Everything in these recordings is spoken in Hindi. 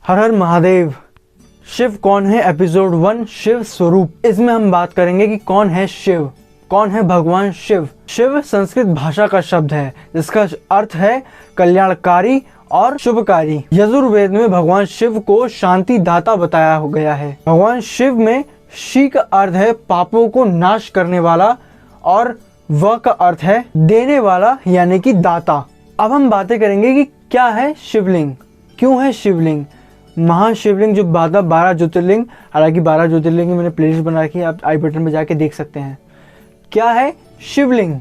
हर हर महादेव। शिव कौन है एपिसोड 1 शिव स्वरूप। इसमें हम बात करेंगे कि कौन है शिव, कौन है भगवान शिव। शिव संस्कृत भाषा का शब्द है जिसका अर्थ है कल्याणकारी और शुभकारी। यजुर्वेद में भगवान शिव को शांति दाता बताया गया है। भगवान शिव में शी का अर्थ है पापों को नाश करने वाला और व का अर्थ है देने वाला यानी कि दाता। अब हम बातें करेंगे कि क्या है शिवलिंग, क्यों है शिवलिंग। महाशिवलिंग जो 12 ज्योतिर्लिंग, हालांकि 12 ज्योतिर्लिंग मैंने प्लेलिस्ट बना रखी है, आप आई बटन में जाके देख सकते हैं। क्या है शिवलिंग,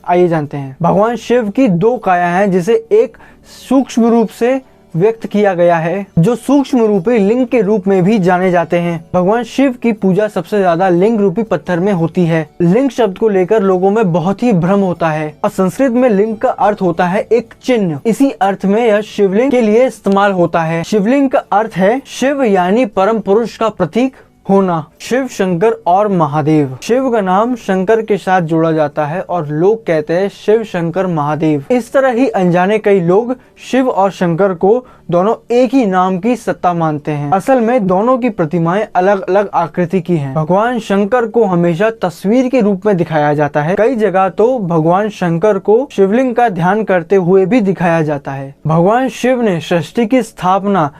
आइए जानते हैं। भगवान शिव की 2 काया हैं जिसे एक सूक्ष्म रूप से व्यक्त किया गया है जो सूक्ष्म रूपी लिंग के रूप में भी जाने जाते हैं। भगवान शिव की पूजा सबसे ज्यादा लिंग रूपी पत्थर में होती है। लिंग शब्द को लेकर लोगों में बहुत ही भ्रम होता है और संस्कृत में लिंग का अर्थ होता है एक चिन्ह। इसी अर्थ में यह शिवलिंग के लिए इस्तेमाल होता है। शिवलिंग का अर्थ है शिव यानी परम पुरुष का प्रतीक होना। शिव, शंकर और महादेव। शिव का नाम शंकर के साथ जोड़ा जाता है और लोग कहते हैं शिव शंकर महादेव। इस तरह ही अनजाने कई लोग शिव और शंकर को दोनों एक ही नाम की सत्ता मानते हैं। असल में दोनों की प्रतिमाएं अलग अलग आकृति की हैं। भगवान शंकर को हमेशा तस्वीर के रूप में दिखाया जाता है। कई जगह तो भगवान शंकर को शिवलिंग का ध्यान करते हुए भी दिखाया जाता है। भगवान शिव ने सृष्टि की स्थापना,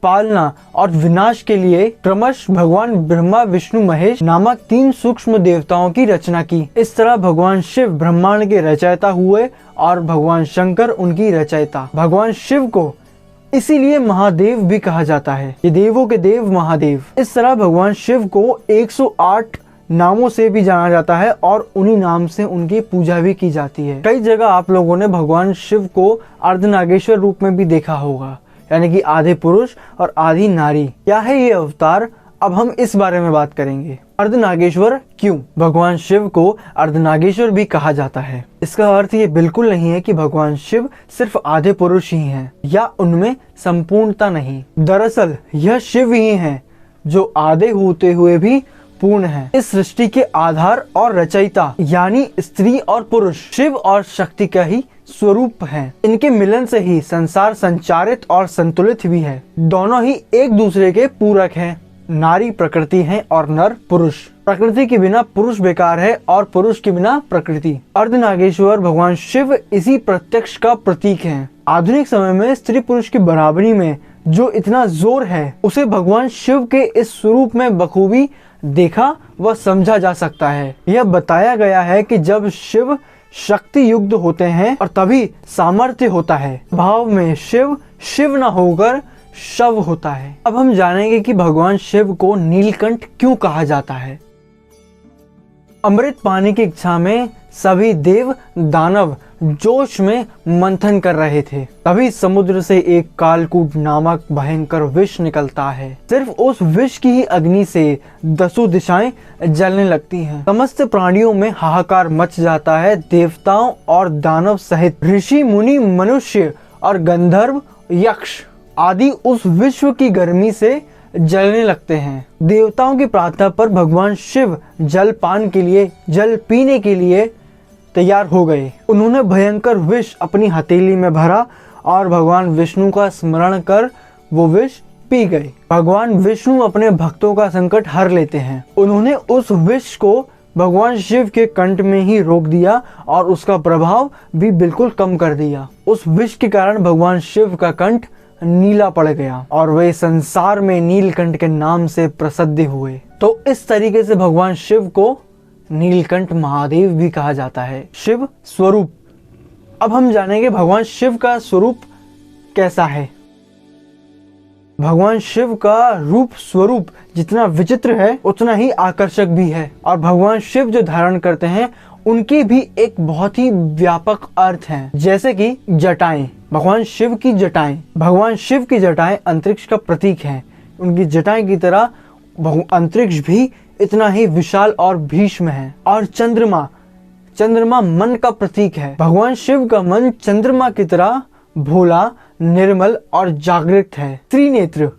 पालना और विनाश के लिए क्रमश भगवान ब्रह्मा, विष्णु, महेश नामक 3 सूक्ष्म देवताओं की रचना की। इस तरह भगवान शिव ब्रह्मांड के रचयिता हुए और भगवान शंकर उनकी रचयिता। भगवान शिव को इसीलिए महादेव भी कहा जाता है, ये देवों के देव महादेव। इस तरह भगवान शिव को 108 नामों से भी जाना जाता है और उन्हीं नाम से उनकी पूजा भी की जाती है। कई जगह आप लोगों ने भगवान शिव को अर्धनागेश्वर रूप में भी देखा होगा, यानी कि आधे पुरुष और आधी नारी। क्या है ये अवतार, अब हम इस बारे में बात करेंगे। अर्धनागेश्वर क्यों भगवान शिव को अर्धनागेश्वर भी कहा जाता है। इसका अर्थ ये बिल्कुल नहीं है कि भगवान शिव सिर्फ आधे पुरुष ही हैं या उनमें संपूर्णता नहीं। दरअसल यह शिव ही हैं जो आधे होते हुए भी पूर्ण है। इस सृष्टि के आधार और रचयिता यानी स्त्री और पुरुष शिव और शक्ति का ही स्वरूप है। इनके मिलन से ही संसार संचारित और संतुलित भी है। दोनों ही एक दूसरे के पूरक हैं। नारी प्रकृति है और नर पुरुष। प्रकृति के बिना पुरुष बेकार है और पुरुष के बिना प्रकृति। अर्धनागेश्वर भगवान शिव इसी प्रत्यक्ष का प्रतीक है। आधुनिक समय में स्त्री पुरुष की बराबरी में जो इतना जोर है उसे भगवान शिव के इस स्वरूप में बखूबी देखा व समझा जा सकता है। यह बताया गया है कि जब शिव शक्ति युक्त होते हैं और तभी सामर्थ्य होता है। भाव में शिव शिव न होकर शव होता है। अब हम जानेंगे कि भगवान शिव को नीलकंठ क्यों कहा जाता है। अमृत पाने की इच्छा में सभी देव दानव जोश में मंथन कर रहे थे। तभी समुद्र से एक कालकूट नामक भयंकर विष निकलता है। सिर्फ उस विष की ही अग्नि से 10 दिशाएं जलने लगती हैं। समस्त प्राणियों में हाहाकार मच जाता है। देवताओं और दानव सहित ऋषि, मुनि, मनुष्य और गंधर्व, यक्ष आदि उस विश्व की गर्मी से जलने लगते हैं। देवताओं की प्रार्थना पर भगवान शिव जल पान के लिए, जल पीने के लिए तैयार हो गए। उन्होंने भयंकर विष अपनी हथेली में भरा और भगवान विष्णु का स्मरण कर वो विष पी गए। भगवान विष्णु अपने भक्तों का संकट हर लेते हैं। उन्होंने उस विष को भगवान शिव के कंठ में ही रोक दिया और उसका प्रभाव भी बिल्कुल कम कर दिया। उस विष के कारण भगवान शिव का कंठ नीला पड़ गया और वे संसार में नीलकंठ के नाम से प्रसिद्ध हुए। तो इस तरीके से भगवान शिव को नीलकंठ महादेव भी कहा जाता है। शिव स्वरूप। अब हम जानेंगे भगवान शिव का स्वरूप कैसा है। भगवान शिव का रूप स्वरूप जितना विचित्र है उतना ही आकर्षक भी है। और भगवान शिव जो धारण करते हैं उनके भी एक बहुत ही व्यापक अर्थ हैं। जैसे कि जटाएं, भगवान शिव की जटाएं। भगवान शिव की जटाएं अंतरिक्ष का प्रतीक हैं। उनकी जटाएं की तरह अंतरिक्ष भी इतना ही विशाल और भीष्म है। और चंद्रमा, चंद्रमा मन का प्रतीक है। भगवान शिव का मन चंद्रमा की तरह भोला, निर्मल और जागृत है। त्रिनेत्र,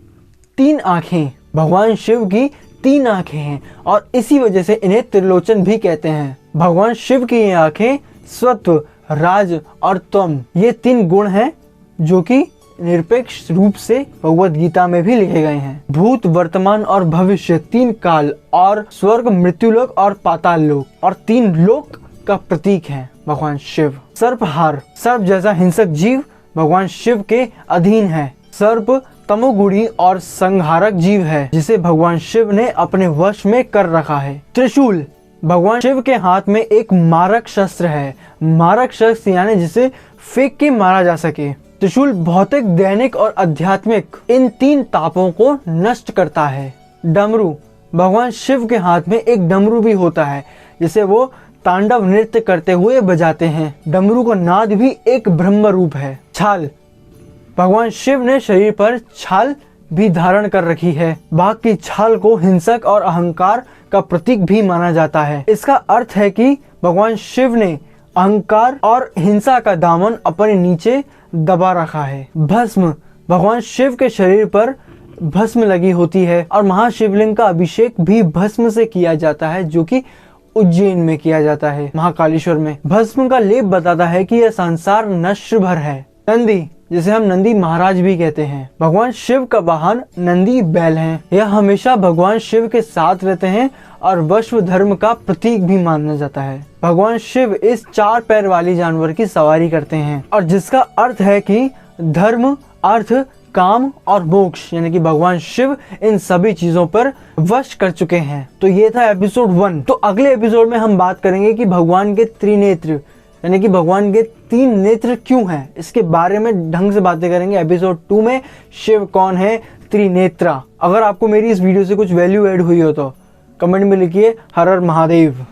3 आंखें। भगवान शिव की 3 आंखें हैं और इसी वजह से इन्हें त्रिलोचन भी कहते हैं। भगवान शिव की ये आंखें सत्व, राज और तम, ये 3 गुण हैं जो कि निरपेक्ष रूप से भगवत गीता में भी लिखे गए हैं। भूत, वर्तमान और भविष्य, 3 काल और स्वर्ग, मृत्युलोक और पाताल लोक और 3 लोक का प्रतीक है भगवान शिव। सर्पहार, सर्प जैसा हिंसक जीव भगवान शिव के अधीन है। सर्प तमोगुणी और संहारक जीव है जिसे भगवान शिव ने अपने वश में कर रखा है। त्रिशूल, भगवान शिव के हाथ में एक मारक शस्त्र है। मारक शस्त्र यानी जिसे फेंक के मारा जा सके। त्रिशूल भौतिक, दैनिक और आध्यात्मिक इन 3 तापों को नष्ट करता है। डमरू, भगवान शिव के हाथ में एक डमरू भी होता है जिसे वो तांडव नृत्य करते हुए बजाते हैं। डमरू का नाद भी एक ब्रह्म रूप है। छाल, भगवान शिव ने शरीर पर छाल भी धारण कर रखी है। बाघ की छाल को हिंसक और अहंकार का प्रतीक भी माना जाता है। इसका अर्थ है कि भगवान शिव ने अहंकार और हिंसा का दामन अपने नीचे दबा रखा है। भस्म, भगवान शिव के शरीर पर भस्म लगी होती है और महाशिवलिंग का अभिषेक भी भस्म से किया जाता है जो कि उज्जैन में किया जाता है, महाकालेश्वर में। भस्म का लेप बताता है कि यह संसार नश्वर भर है। नंदी, जिसे हम नंदी महाराज भी कहते हैं, भगवान शिव का वाहन नंदी बैल है। यह हमेशा भगवान शिव के साथ रहते हैं और विश्व धर्म का प्रतीक भी माना जाता है। भगवान शिव इस 4 पैर वाली जानवर की सवारी करते हैं और जिसका अर्थ है कि धर्म, अर्थ, काम और मोक्ष, यानी कि भगवान शिव इन सभी चीजों पर वश कर चुके हैं। तो ये था एपिसोड 1। तो अगले एपिसोड में हम बात करेंगे कि भगवान के त्रिनेत्र यानी कि भगवान के 3 नेत्र क्यों हैं, इसके बारे में ढंग से बातें करेंगे एपिसोड 2 में। शिव कौन है त्रिनेत्रा। अगर आपको मेरी इस वीडियो से कुछ वैल्यू ऐड हुई हो तो कमेंट में लिखिए हर हर महादेव।